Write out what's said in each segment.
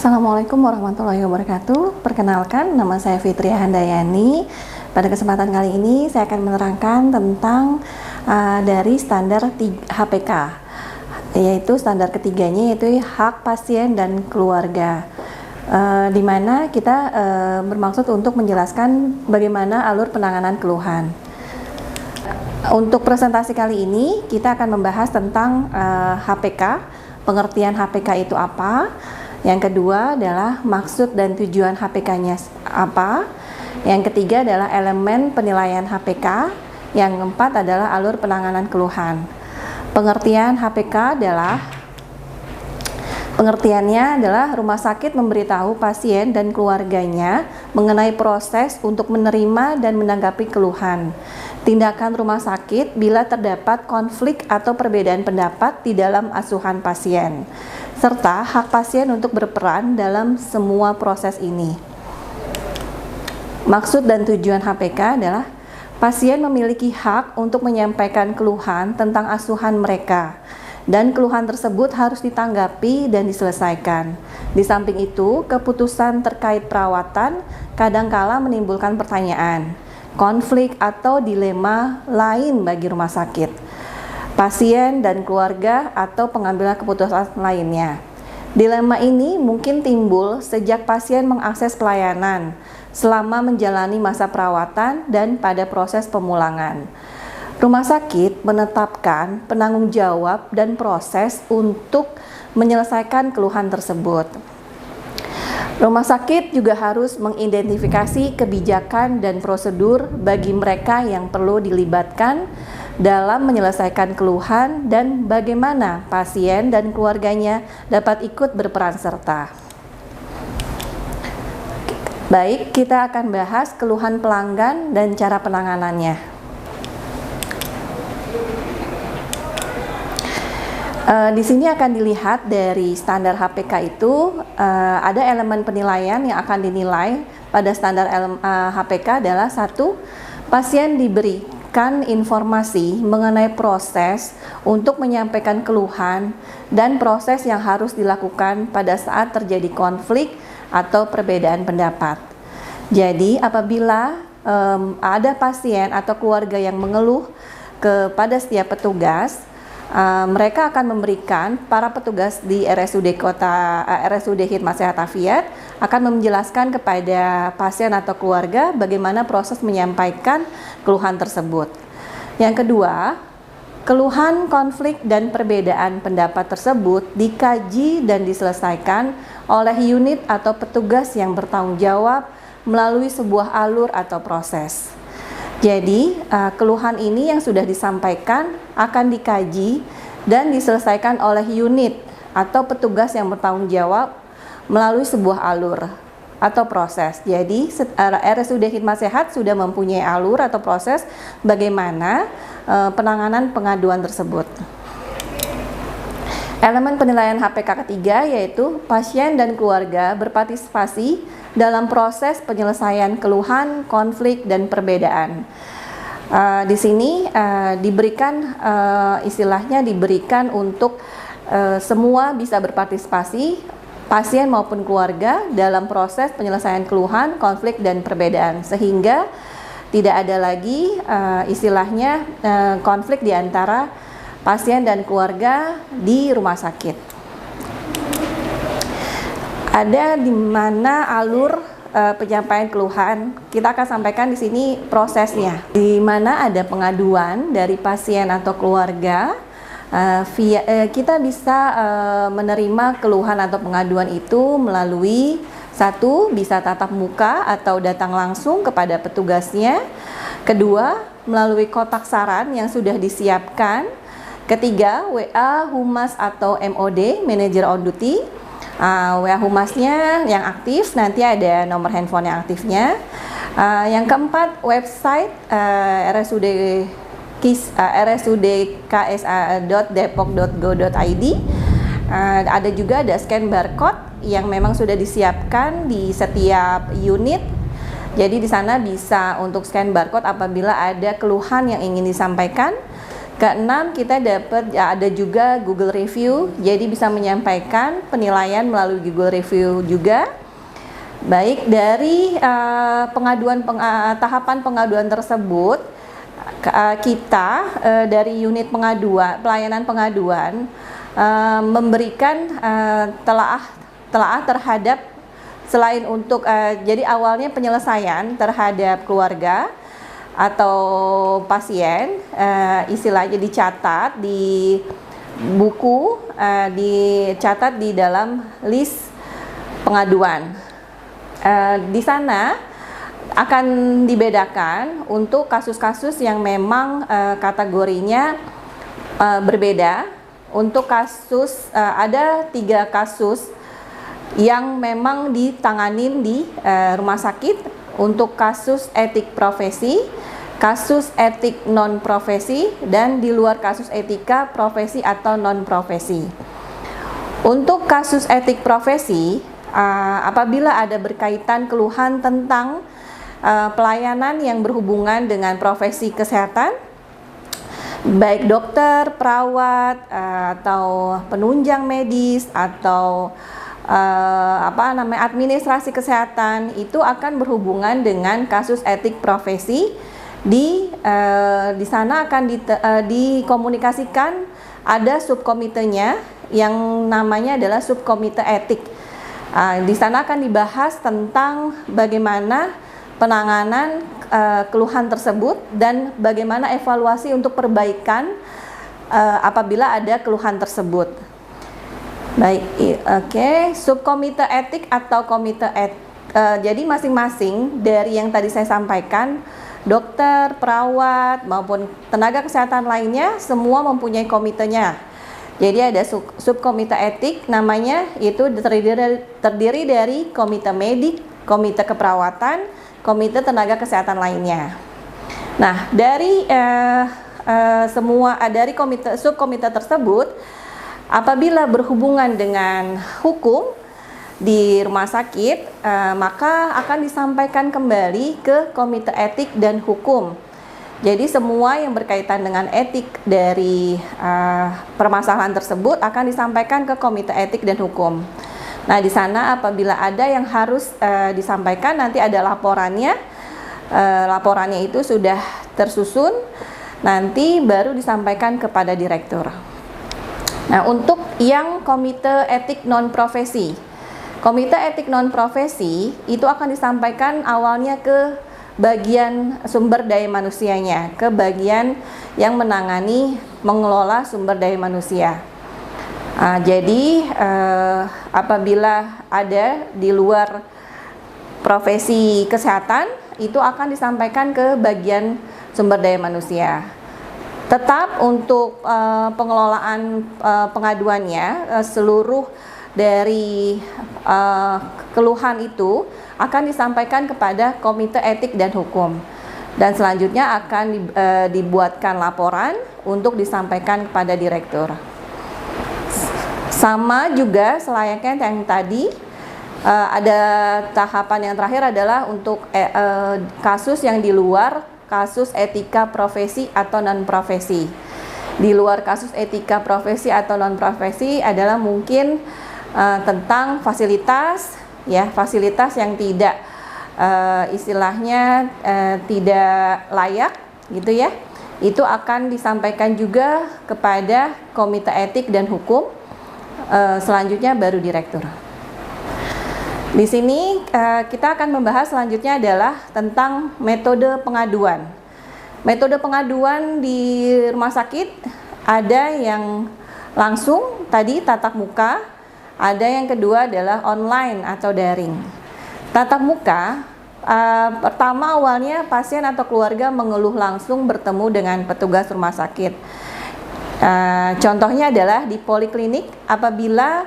Assalamualaikum warahmatullahi wabarakatuh. Perkenalkan, nama saya Fitria Handayani. Pada kesempatan kali ini saya akan menerangkan tentang dari standar HPK, yaitu standar ketiganya yaitu hak pasien dan keluarga. Di mana kita bermaksud untuk menjelaskan bagaimana alur penanganan keluhan. Untuk presentasi kali ini kita akan membahas tentang HPK, pengertian HPK itu apa. Yang kedua adalah maksud dan tujuan HPK-nya apa. Yang ketiga adalah elemen penilaian HPK. Yang keempat adalah alur penanganan keluhan. Pengertian HPK adalah pengertiannya adalah rumah sakit memberitahu pasien dan keluarganya mengenai proses untuk menerima dan menanggapi keluhan. Tindakan rumah sakit bila terdapat konflik atau perbedaan pendapat di dalam asuhan pasien, serta hak pasien untuk berperan dalam semua proses ini. Maksud dan tujuan HPK adalah pasien memiliki hak untuk menyampaikan keluhan tentang asuhan mereka, dan keluhan tersebut harus ditanggapi dan diselesaikan. Di samping itu, keputusan terkait perawatan kadangkala menimbulkan pertanyaan, konflik atau dilema lain bagi rumah sakit, pasien dan keluarga, atau pengambilan keputusan lainnya. Dilema ini mungkin timbul sejak pasien mengakses pelayanan selama menjalani masa perawatan dan pada proses pemulangan. Rumah sakit menetapkan penanggung jawab dan proses untuk menyelesaikan keluhan tersebut. Rumah sakit juga harus mengidentifikasi kebijakan dan prosedur bagi mereka yang perlu dilibatkan dalam menyelesaikan keluhan dan bagaimana pasien dan keluarganya dapat ikut berperan serta. Baik, kita akan bahas keluhan pelanggan dan cara penanganannya. Di sini akan dilihat dari standar HPK itu ada elemen penilaian yang akan dinilai pada standar HPK adalah satu, pasien diberikan informasi mengenai proses untuk menyampaikan keluhan dan proses yang harus dilakukan pada saat terjadi konflik atau perbedaan pendapat. Jadi apabila ada pasien atau keluarga yang mengeluh kepada setiap petugas, mereka akan memberikan, para petugas di RSUD Hikmat Sehat Afiat akan menjelaskan kepada pasien atau keluarga bagaimana proses menyampaikan keluhan tersebut. Yang kedua, keluhan, konflik, dan perbedaan pendapat tersebut dikaji dan diselesaikan oleh unit atau petugas yang bertanggung jawab melalui sebuah alur atau proses. Jadi, keluhan ini yang sudah disampaikan akan dikaji dan diselesaikan oleh unit atau petugas yang bertanggung jawab melalui sebuah alur atau proses. Jadi, RSUD Hikmat Sehat sudah mempunyai alur atau proses bagaimana penanganan pengaduan tersebut. Elemen penilaian HPK ketiga yaitu pasien dan keluarga berpartisipasi dalam proses penyelesaian keluhan, konflik, dan perbedaan. Di sini diberikan istilahnya diberikan untuk semua bisa berpartisipasi, pasien maupun keluarga, dalam proses penyelesaian keluhan, konflik, dan perbedaan, sehingga tidak ada lagi istilahnya konflik di antara pasien dan keluarga di rumah sakit. Ada di mana alur penyampaian keluhan, kita akan sampaikan di sini prosesnya. Di mana ada pengaduan dari pasien atau keluarga, kita bisa menerima keluhan atau pengaduan itu melalui satu, bisa tatap muka atau datang langsung kepada petugasnya. Kedua, melalui kotak saran yang sudah disiapkan. Ketiga, WA Humas atau MOD, Manager on Duty. WA Humasnya yang aktif, nanti ada nomor handphone yang aktifnya. Yang keempat, website rsudksa.depok.go.id. Ada juga scan barcode yang memang sudah disiapkan di setiap unit. Jadi di sana bisa untuk scan barcode apabila ada keluhan yang ingin disampaikan. Keenam, kita dapat ada juga Google Review, jadi bisa menyampaikan penilaian melalui Google Review juga. Baik, dari tahapan pengaduan tersebut, kita dari unit pelayanan pengaduan memberikan telaah terhadap, selain untuk jadi awalnya penyelesaian terhadap keluarga atau pasien, istilahnya dicatat di buku, dicatat di dalam list pengaduan. Di sana akan dibedakan untuk kasus-kasus yang memang kategorinya berbeda. Untuk kasus, ada 3 kasus yang memang ditanganin di rumah sakit untuk kasus etik profesi, kasus etik non profesi, dan di luar kasus etika profesi atau non profesi. Untuk kasus etik profesi, apabila ada berkaitan keluhan tentang pelayanan yang berhubungan dengan profesi kesehatan, baik dokter, perawat, atau penunjang medis, atau administrasi kesehatan, itu akan berhubungan dengan kasus etik profesi. Di sana akan dikomunikasikan, ada subkomitenya yang namanya adalah subkomite etik. Di sana akan dibahas tentang bagaimana penanganan keluhan tersebut dan bagaimana evaluasi untuk perbaikan apabila ada keluhan tersebut. Baik, oke. Subkomite etik atau komite etik. Jadi masing-masing dari yang tadi saya sampaikan, dokter, perawat maupun tenaga kesehatan lainnya semua mempunyai komitenya. Jadi ada subkomite etik namanya, itu terdiri dari komite medik, komite keperawatan, komite tenaga kesehatan lainnya. Nah, dari dari subkomite tersebut, apabila berhubungan dengan hukum di rumah sakit, maka akan disampaikan kembali ke komite etik dan hukum. Jadi semua yang berkaitan dengan etik dari permasalahan tersebut akan disampaikan ke komite etik dan hukum. Nah, di sana apabila ada yang harus disampaikan, nanti ada laporannya. Laporannya itu sudah tersusun, nanti baru disampaikan kepada direktur. Nah, untuk yang komite etik non profesi, komite etik non profesi itu akan disampaikan awalnya ke bagian sumber daya manusianya, ke bagian yang mengelola sumber daya manusia. Jadi apabila ada di luar profesi kesehatan, itu akan disampaikan ke bagian sumber daya manusia. Tetap untuk pengelolaan pengaduannya, seluruh dari keluhan itu akan disampaikan kepada komite etik dan hukum. Dan selanjutnya akan dibuatkan laporan untuk disampaikan kepada direktur. Sama juga selayaknya yang tadi, ada tahapan yang terakhir adalah untuk kasus yang di luar kasus etika profesi atau non profesi. Di luar kasus etika profesi atau non profesi adalah mungkin tentang fasilitas, ya, fasilitas yang tidak istilahnya tidak layak, gitu ya. Itu akan disampaikan juga kepada komite etik dan hukum. Selanjutnya baru direktur. Di sini kita akan membahas selanjutnya adalah tentang metode pengaduan. Metode pengaduan di rumah sakit ada yang langsung tadi tatap muka, ada yang kedua adalah online atau daring. Tatap muka, pertama awalnya pasien atau keluarga mengeluh langsung bertemu dengan petugas rumah sakit. Contohnya adalah di poliklinik, apabila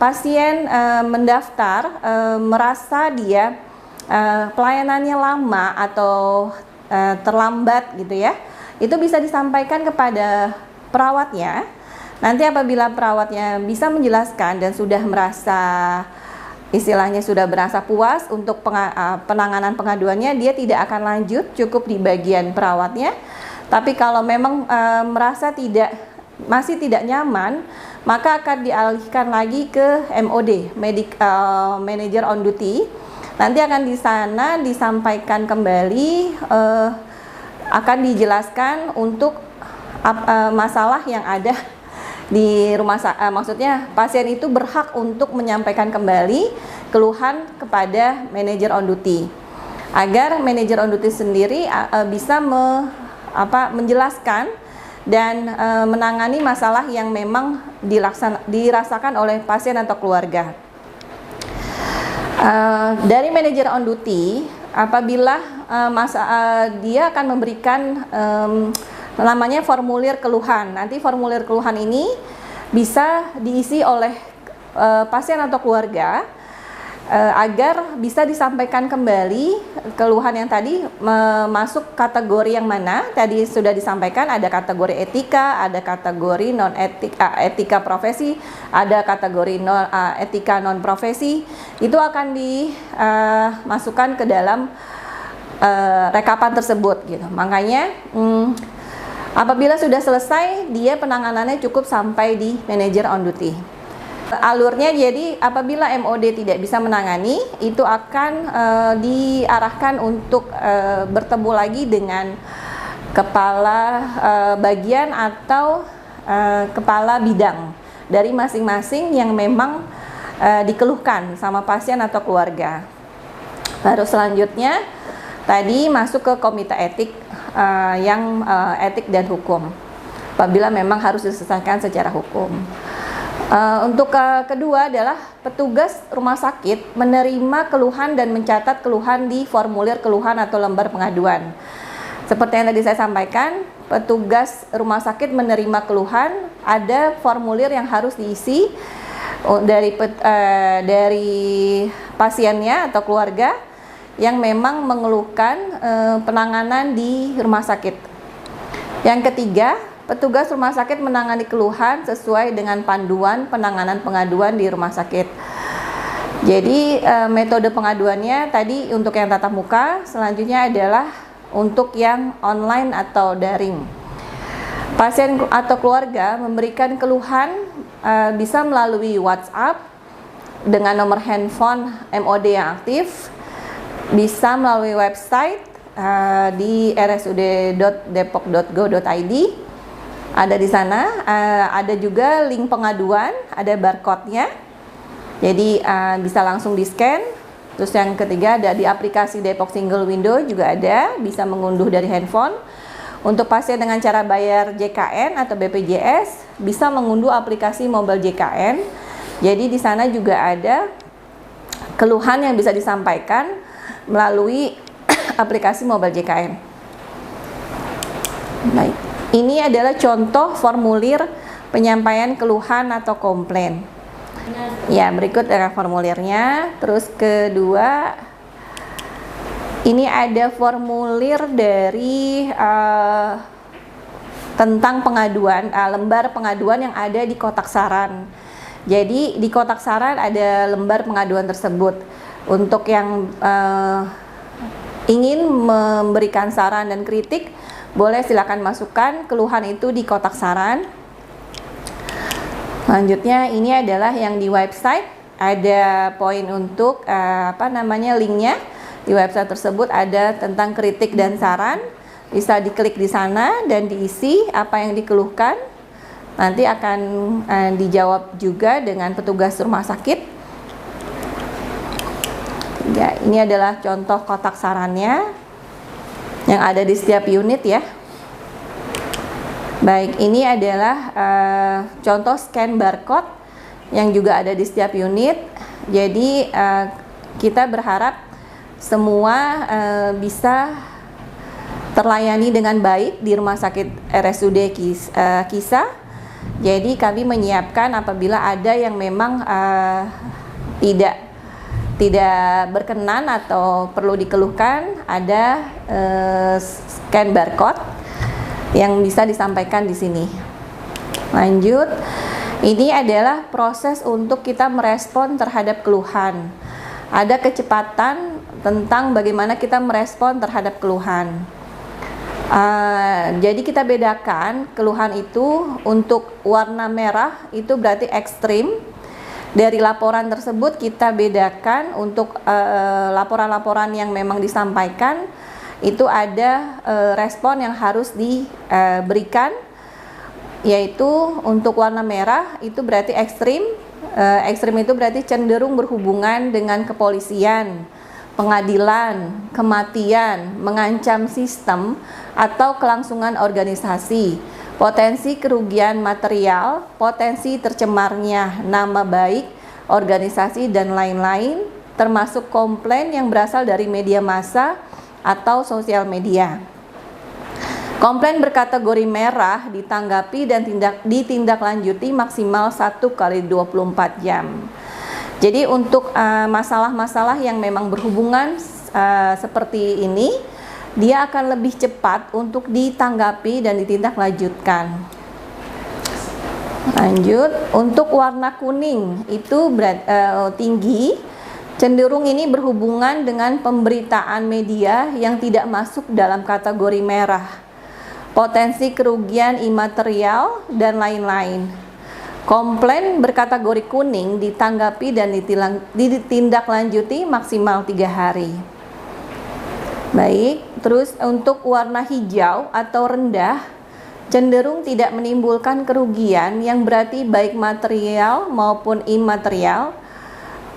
pasien mendaftar merasa dia pelayanannya lama atau terlambat gitu ya, itu bisa disampaikan kepada perawatnya. Nanti apabila perawatnya bisa menjelaskan dan sudah merasa istilahnya sudah berasa puas untuk penanganan pengaduannya, dia tidak akan lanjut, cukup di bagian perawatnya. Tapi kalau memang merasa masih tidak nyaman, maka akan dialihkan lagi ke MOD, Manager on Duty. Nanti akan di sana disampaikan kembali, akan dijelaskan untuk masalah yang ada di rumah sakit. Maksudnya pasien itu berhak untuk menyampaikan kembali keluhan kepada Manager on Duty, agar Manager on Duty sendiri bisa menjelaskan dan menangani masalah yang memang dirasakan oleh pasien atau keluarga. Dari Manager on Duty, apabila dia akan memberikan namanya formulir keluhan. Nanti formulir keluhan ini bisa diisi oleh pasien atau keluarga, agar bisa disampaikan kembali keluhan yang tadi masuk kategori yang mana. Tadi sudah disampaikan ada kategori etika, ada kategori non etika, etika profesi, ada kategori etika non profesi. Itu akan dimasukkan ke dalam rekapan tersebut gitu. Makanya apabila sudah selesai, dia penanganannya cukup sampai di Manager on Duty. Alurnya, jadi apabila MOD tidak bisa menangani, itu akan diarahkan untuk bertemu lagi dengan kepala bagian atau kepala bidang dari masing-masing yang memang dikeluhkan sama pasien atau keluarga. Baru selanjutnya tadi masuk ke komite etik, yang etik dan hukum, apabila memang harus diselesaikan secara hukum. Untuk kedua adalah petugas rumah sakit menerima keluhan dan mencatat keluhan di formulir keluhan atau lembar pengaduan. Seperti yang tadi saya sampaikan, petugas rumah sakit menerima keluhan, ada formulir yang harus diisi dari pasiennya atau keluarga yang memang mengeluhkan penanganan di rumah sakit. Yang ketiga, petugas rumah sakit menangani keluhan sesuai dengan panduan penanganan pengaduan di rumah sakit. Jadi metode pengaduannya tadi untuk yang tatap muka, selanjutnya adalah untuk yang online atau daring. Pasien atau keluarga memberikan keluhan bisa melalui WhatsApp dengan nomor handphone MOD yang aktif, bisa melalui website di rsud.depok.go.id. Ada di sana, ada juga link pengaduan, ada barcode-nya. Jadi bisa langsung di-scan. Terus yang ketiga ada di aplikasi Depok Single Window juga ada, bisa mengunduh dari handphone. Untuk pasien dengan cara bayar JKN atau BPJS, bisa mengunduh aplikasi mobile JKN. Jadi di sana juga ada keluhan yang bisa disampaikan melalui aplikasi mobile JKN. Baik. Ini adalah contoh formulir penyampaian keluhan atau komplain. Ya, berikut adalah formulirnya. Terus kedua, ini ada formulir dari tentang pengaduan, lembar pengaduan yang ada di kotak saran. Jadi di kotak saran ada lembar pengaduan tersebut. Untuk yang ingin memberikan saran dan kritik, boleh silakan masukkan keluhan itu di kotak saran. Selanjutnya ini adalah yang di website, ada poin untuk linknya. Di website tersebut ada tentang kritik dan saran, bisa diklik di sana dan diisi apa yang dikeluhkan. Nanti akan dijawab juga dengan petugas rumah sakit. Ya, ini adalah contoh kotak sarannya yang ada di setiap unit ya. Baik, ini adalah contoh scan barcode yang juga ada di setiap unit. Jadi kita berharap semua bisa terlayani dengan baik di Rumah Sakit RSUD Kisa. Jadi kami menyiapkan apabila ada yang memang tidak berkenan atau perlu dikeluhkan, ada scan barcode yang bisa disampaikan di sini. Lanjut, ini adalah proses untuk kita merespon terhadap keluhan. Ada kecepatan tentang bagaimana kita merespon terhadap keluhan. Jadi kita bedakan keluhan itu untuk warna merah itu berarti ekstrim. Dari laporan tersebut kita bedakan untuk laporan-laporan yang memang disampaikan itu ada respon yang harus diberikan, yaitu untuk warna merah itu berarti ekstrim. Ekstrim itu berarti cenderung berhubungan dengan kepolisian, pengadilan, kematian, mengancam sistem atau kelangsungan organisasi, potensi kerugian material, potensi tercemarnya nama baik organisasi dan lain-lain, termasuk komplain yang berasal dari media massa atau sosial media. Komplain berkategori merah ditanggapi dan ditindaklanjuti maksimal 1 kali 24 jam. Jadi untuk masalah-masalah yang memang berhubungan seperti ini, dia akan lebih cepat untuk ditanggapi dan ditindaklanjutkan. Lanjut, untuk warna kuning itu tinggi, cenderung ini berhubungan dengan pemberitaan media yang tidak masuk dalam kategori merah, potensi kerugian imaterial, dan lain-lain. Komplain berkategori kuning ditanggapi dan ditindaklanjuti maksimal 3 hari. Baik, terus untuk warna hijau atau rendah cenderung tidak menimbulkan kerugian yang berarti baik material maupun imaterial.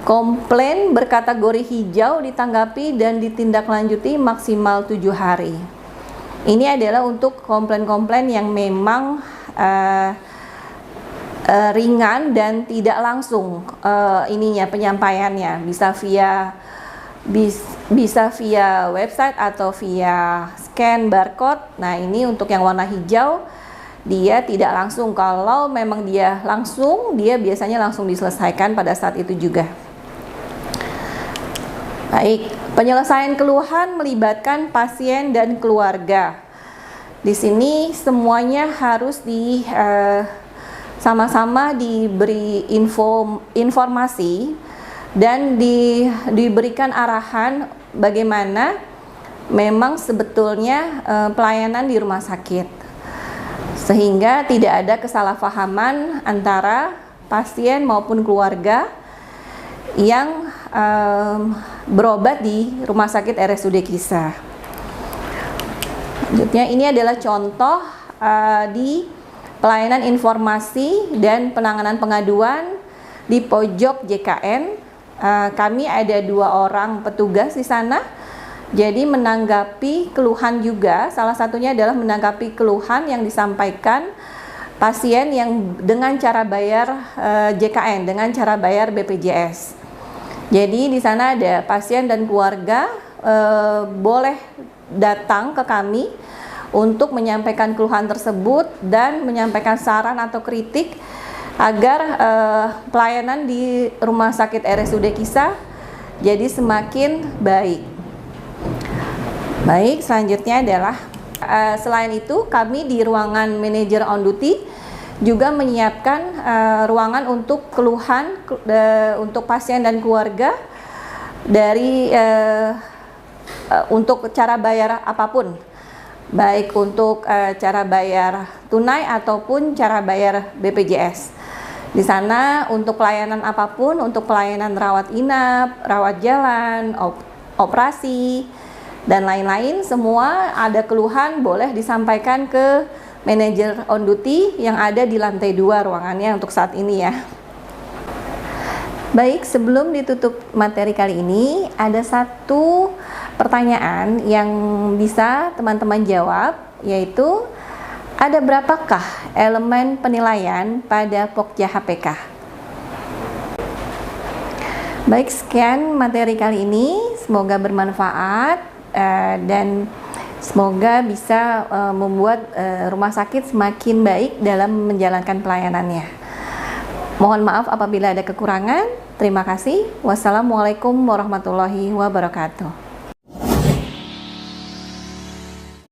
Komplain berkategori hijau ditanggapi dan ditindaklanjuti maksimal 7 hari. Ini adalah untuk komplain-komplain yang memang ringan dan tidak langsung penyampaiannya, bisa via website atau via scan barcode. Nah, ini untuk yang warna hijau dia tidak langsung. Kalau memang dia langsung, dia biasanya langsung diselesaikan pada saat itu juga. Baik, penyelesaian keluhan melibatkan pasien dan keluarga. Di sini semuanya harus sama-sama diberi informasi dan diberikan arahan bagaimana memang sebetulnya pelayanan di rumah sakit, sehingga tidak ada kesalahpahaman antara pasien maupun keluarga yang berobat di Rumah Sakit RSUD Kisah. Selanjutnya, ini adalah contoh di pelayanan informasi dan penanganan pengaduan di pojok JKN. Kami ada 2 orang petugas di sana. Jadi menanggapi keluhan juga, salah satunya adalah menanggapi keluhan yang disampaikan pasien yang dengan cara bayar JKN, dengan cara bayar BPJS. Jadi di sana ada pasien dan keluarga boleh datang ke kami untuk menyampaikan keluhan tersebut dan menyampaikan saran atau kritik agar pelayanan di Rumah Sakit RSUD Kisah jadi semakin baik. Baik, selanjutnya adalah selain itu kami di ruangan manajer on duty juga menyiapkan ruangan untuk keluhan untuk pasien dan keluarga dari untuk cara bayar apapun, baik untuk cara bayar tunai ataupun cara bayar BPJS. Di sana untuk pelayanan apapun, untuk pelayanan rawat inap, rawat jalan, operasi, dan lain-lain, semua ada keluhan boleh disampaikan ke manajer on duty yang ada di lantai 2 ruangannya untuk saat ini ya. Baik, sebelum ditutup materi kali ini, ada satu pertanyaan yang bisa teman-teman jawab, yaitu ada berapakah elemen penilaian pada Pokja HPK? Baik, sekian materi kali ini, semoga bermanfaat dan semoga bisa membuat rumah sakit semakin baik dalam menjalankan pelayanannya. Mohon maaf apabila ada kekurangan. Terima kasih. Wassalamualaikum warahmatullahi wabarakatuh.